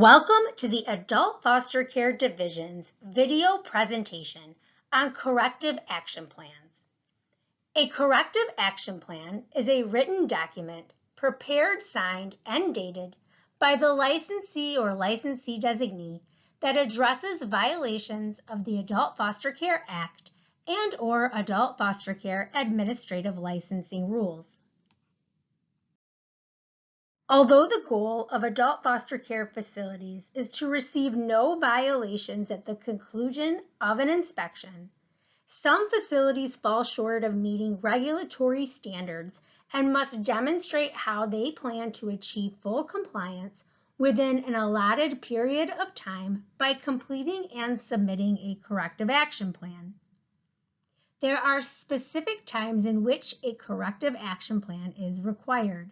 Welcome to the Adult Foster Care Division's video presentation on corrective action plans. A corrective action plan is a written document prepared, signed, and dated by the licensee or licensee designee that addresses violations of the Adult Foster Care Act and/or Adult Foster Care Administrative Licensing Rules. Although the goal of adult foster care facilities is to receive no violations at the conclusion of an inspection, some facilities fall short of meeting regulatory standards and must demonstrate how they plan to achieve full compliance within an allotted period of time by completing and submitting a corrective action plan. There are specific times in which a corrective action plan is required.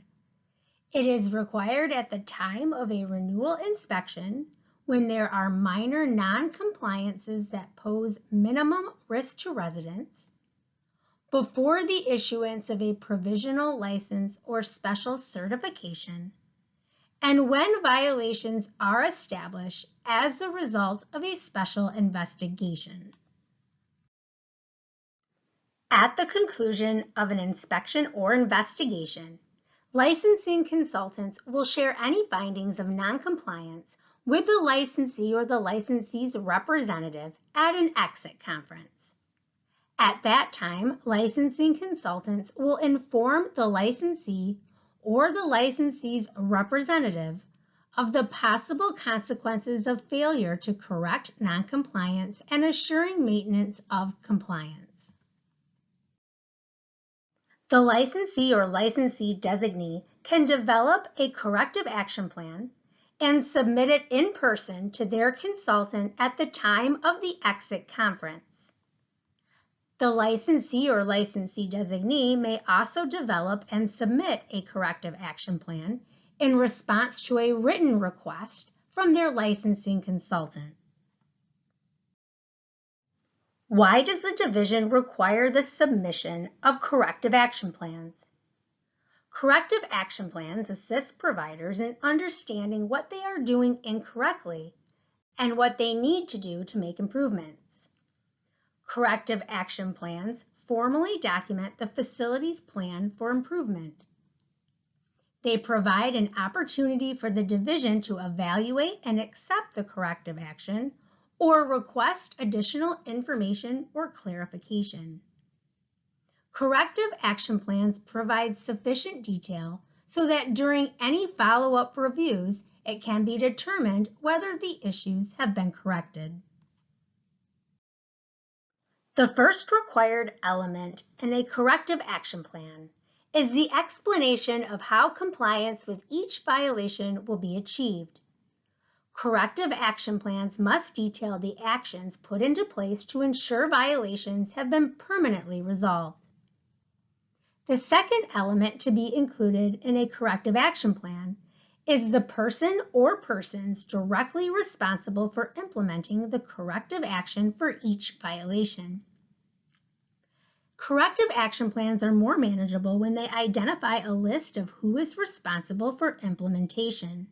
It is required at the time of a renewal inspection when there are minor non-compliances that pose minimum risk to residents, before the issuance of a provisional license or special certification, and when violations are established as the result of a special investigation. At the conclusion of an inspection or investigation, licensing consultants will share any findings of noncompliance with the licensee or the licensee's representative at an exit conference. At that time, licensing consultants will inform the licensee or the licensee's representative of the possible consequences of failure to correct noncompliance and assuring maintenance of compliance. The licensee or licensee designee can develop a corrective action plan and submit it in person to their consultant at the time of the exit conference. The licensee or licensee designee may also develop and submit a corrective action plan in response to a written request from their licensing consultant. Why does the division require the submission of corrective action plans? Corrective action plans assist providers in understanding what they are doing incorrectly and what they need to do to make improvements. Corrective action plans formally document the facility's plan for improvement. They provide an opportunity for the division to evaluate and accept the corrective action or request additional information or clarification. Corrective action plans provide sufficient detail so that during any follow-up reviews, it can be determined whether the issues have been corrected. The first required element in a corrective action plan is the explanation of how compliance with each violation will be achieved. Corrective action plans must detail the actions put into place to ensure violations have been permanently resolved. The second element to be included in a corrective action plan is the person or persons directly responsible for implementing the corrective action for each violation. Corrective action plans are more manageable when they identify a list of who is responsible for implementation.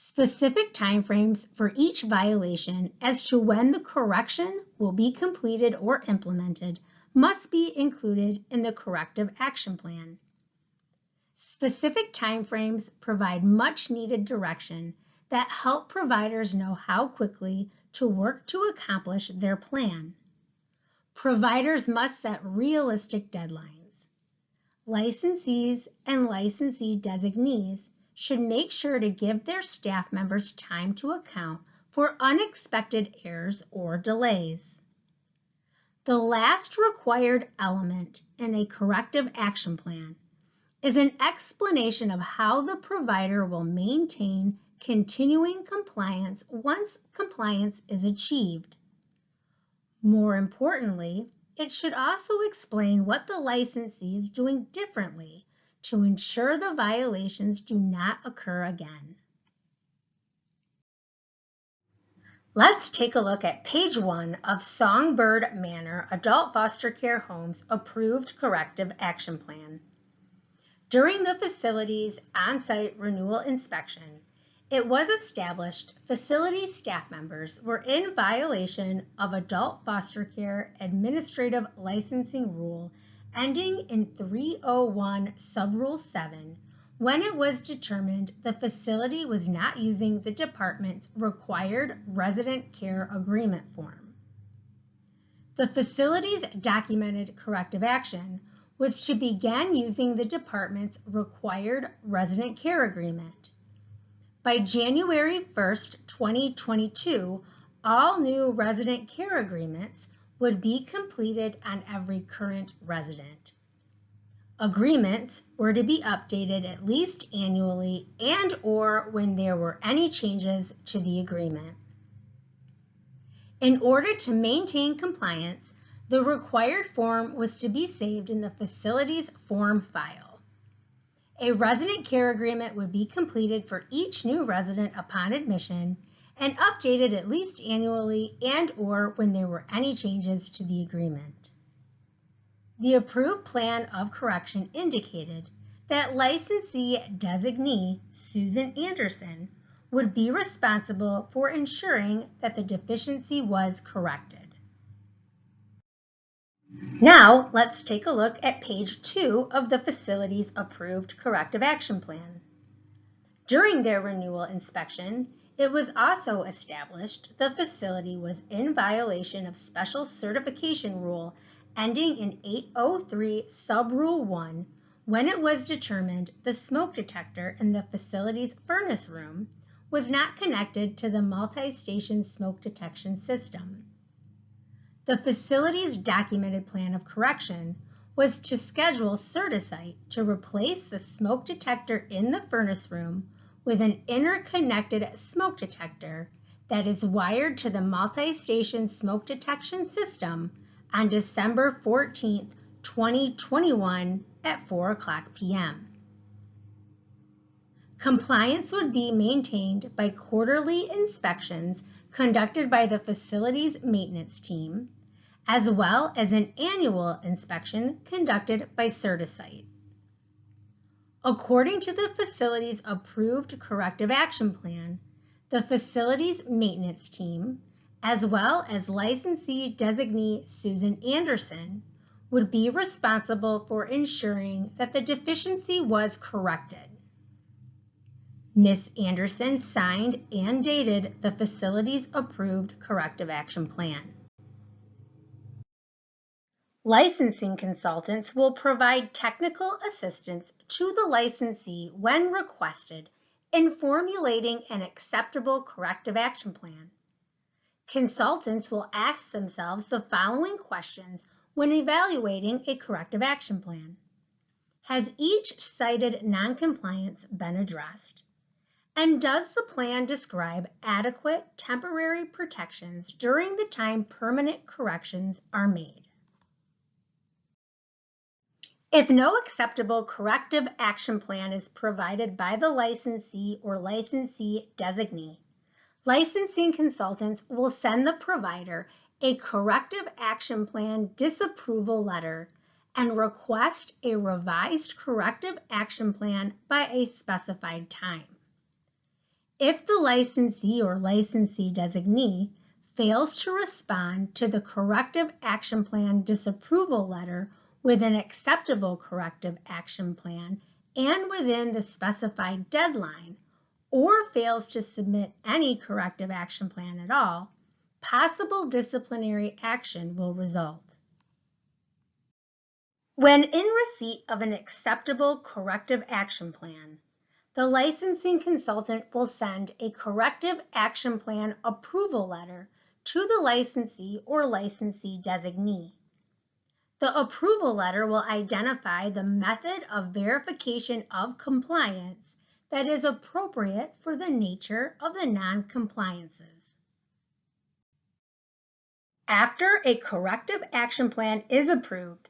Specific timeframes for each violation as to when the correction will be completed or implemented must be included in the corrective action plan. Specific timeframes provide much needed direction that help providers know how quickly to work to accomplish their plan. Providers must set realistic deadlines. Licensees and licensee designees should make sure to give their staff members time to account for unexpected errors or delays. The last required element in a corrective action plan is an explanation of how the provider will maintain continuing compliance once compliance is achieved. More importantly, it should also explain what the licensee is doing differently to ensure the violations do not occur again. Let's take a look at page 1 of Songbird Manor Adult Foster Care Home's approved corrective action plan. During the facility's on-site renewal inspection, it was established facility staff members were in violation of Adult Foster Care Administrative Licensing Rule ending in 301 Subrule 7 when it was determined the facility was not using the department's required resident care agreement form. The facility's documented corrective action was to begin using the department's required resident care agreement. By January 1st, 2022, all new resident care agreements would be completed on every current resident. Agreements were to be updated at least annually and/or when there were any changes to the agreement. In order to maintain compliance, the required form was to be saved in the facility's form file. A resident care agreement would be completed for each new resident upon admission and updated at least annually and/or when there were any changes to the agreement. The approved plan of correction indicated that licensee designee Susan Anderson would be responsible for ensuring that the deficiency was corrected. Now, let's take a look at page 2 of the facility's approved corrective action plan. During their renewal inspection, it was also established the facility was in violation of Special Certification Rule ending in 803 Subrule 1 when it was determined the smoke detector in the facility's furnace room was not connected to the multi-station smoke detection system. The facility's documented plan of correction was to schedule Certisite to replace the smoke detector in the furnace room with an interconnected smoke detector that is wired to the multi-station smoke detection system on December 14, 2021 at 4:00 p.m. Compliance would be maintained by quarterly inspections conducted by the facility's maintenance team, as well as an annual inspection conducted by Certisite. According to the facility's approved corrective action plan, the facility's maintenance team, as well as licensee designee Susan Anderson, would be responsible for ensuring that the deficiency was corrected. Ms. Anderson signed and dated the facility's approved corrective action plan. Licensing consultants will provide technical assistance to the licensee when requested in formulating an acceptable corrective action plan. Consultants will ask themselves the following questions when evaluating a corrective action plan. Has each cited noncompliance been addressed? And does the plan describe adequate temporary protections during the time permanent corrections are made? If no acceptable corrective action plan is provided by the licensee or licensee designee, licensing consultants will send the provider a corrective action plan disapproval letter and request a revised corrective action plan by a specified time. If the licensee or licensee designee fails to respond to the corrective action plan disapproval letter with an acceptable corrective action plan and within the specified deadline, or fails to submit any corrective action plan at all, possible disciplinary action will result. When in receipt of an acceptable corrective action plan, the licensing consultant will send a corrective action plan approval letter to the licensee or licensee designee. The approval letter will identify the method of verification of compliance that is appropriate for the nature of the non-compliances. After a corrective action plan is approved,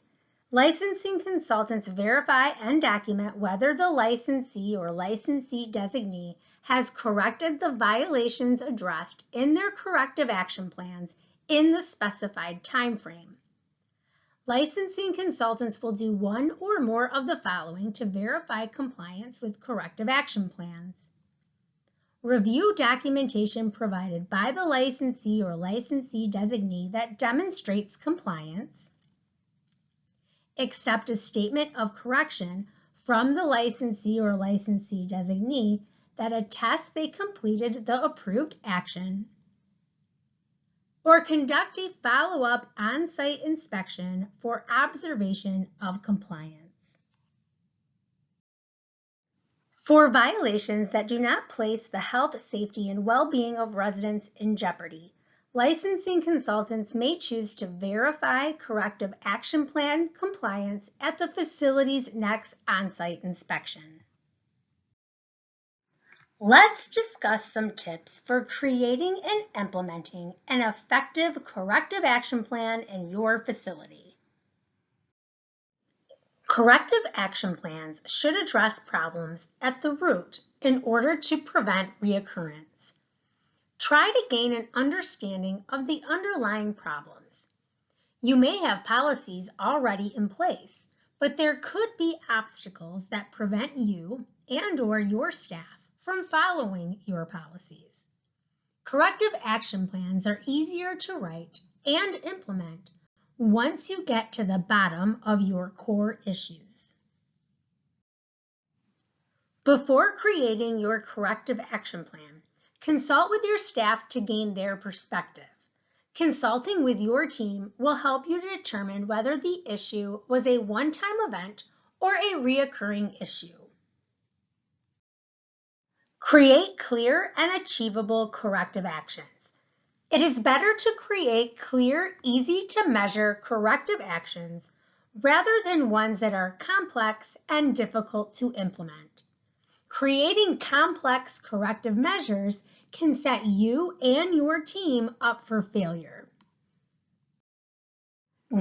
licensing consultants verify and document whether the licensee or licensee designee has corrected the violations addressed in their corrective action plans in the specified time frame. Licensing consultants will do one or more of the following to verify compliance with corrective action plans. Review documentation provided by the licensee or licensee designee that demonstrates compliance. Accept a statement of correction from the licensee or licensee designee that attests they completed the approved action. Or conduct a follow-up on-site inspection for observation of compliance. For violations that do not place the health, safety, and well-being of residents in jeopardy, licensing consultants may choose to verify corrective action plan compliance at the facility's next on-site inspection. Let's discuss some tips for creating and implementing an effective corrective action plan in your facility. Corrective action plans should address problems at the root in order to prevent reoccurrence. Try to gain an understanding of the underlying problems. You may have policies already in place, but there could be obstacles that prevent you and/or your staff from following your policies. Corrective action plans are easier to write and implement once you get to the bottom of your core issues. Before creating your corrective action plan, consult with your staff to gain their perspective. Consulting with your team will help you to determine whether the issue was a one-time event or a reoccurring issue. Create clear and achievable corrective actions. It is better to create clear, easy-to-measure corrective actions rather than ones that are complex and difficult to implement. Creating complex corrective measures can set you and your team up for failure.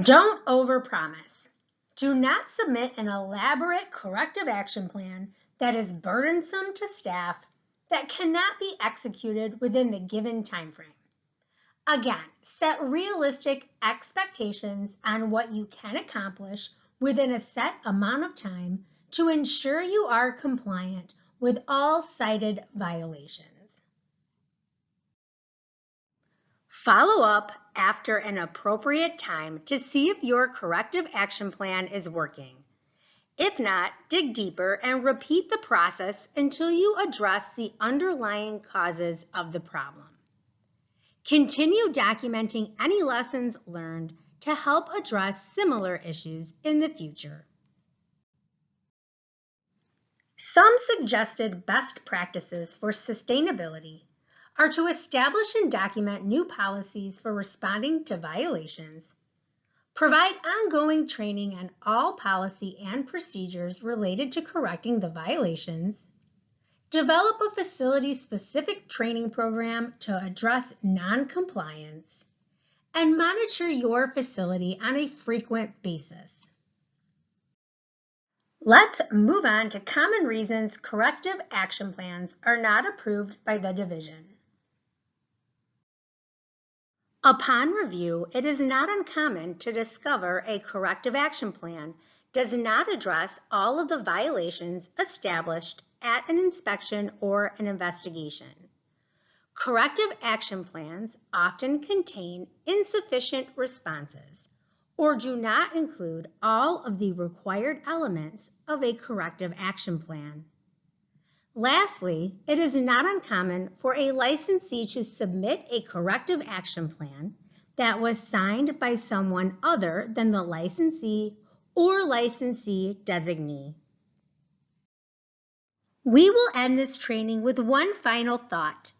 Don't overpromise. Do not submit an elaborate corrective action plan that is burdensome to staff that cannot be executed within the given timeframe. Again, set realistic expectations on what you can accomplish within a set amount of time to ensure you are compliant with all cited violations. Follow up after an appropriate time to see if your corrective action plan is working. If not, dig deeper and repeat the process until you address the underlying causes of the problem. Continue documenting any lessons learned to help address similar issues in the future. Some suggested best practices for sustainability are to establish and document new policies for responding to violations, provide ongoing training on all policy and procedures related to correcting the violations, develop a facility-specific training program to address non-compliance, and monitor your facility on a frequent basis. Let's move on to common reasons corrective action plans are not approved by the division. Upon review, it is not uncommon to discover a corrective action plan does not address all of the violations established at an inspection or an investigation. Corrective action plans often contain insufficient responses or do not include all of the required elements of a corrective action plan. Lastly, it is not uncommon for a licensee to submit a corrective action plan that was signed by someone other than the licensee or licensee designee. We will end this training with one final thought.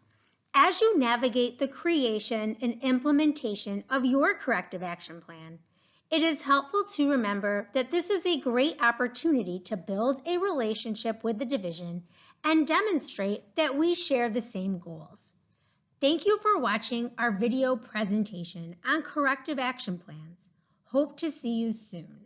As you navigate the creation and implementation of your corrective action plan, it is helpful to remember that this is a great opportunity to build a relationship with the division and demonstrate that we share the same goals. Thank you for watching our video presentation on corrective action plans. Hope to see you soon.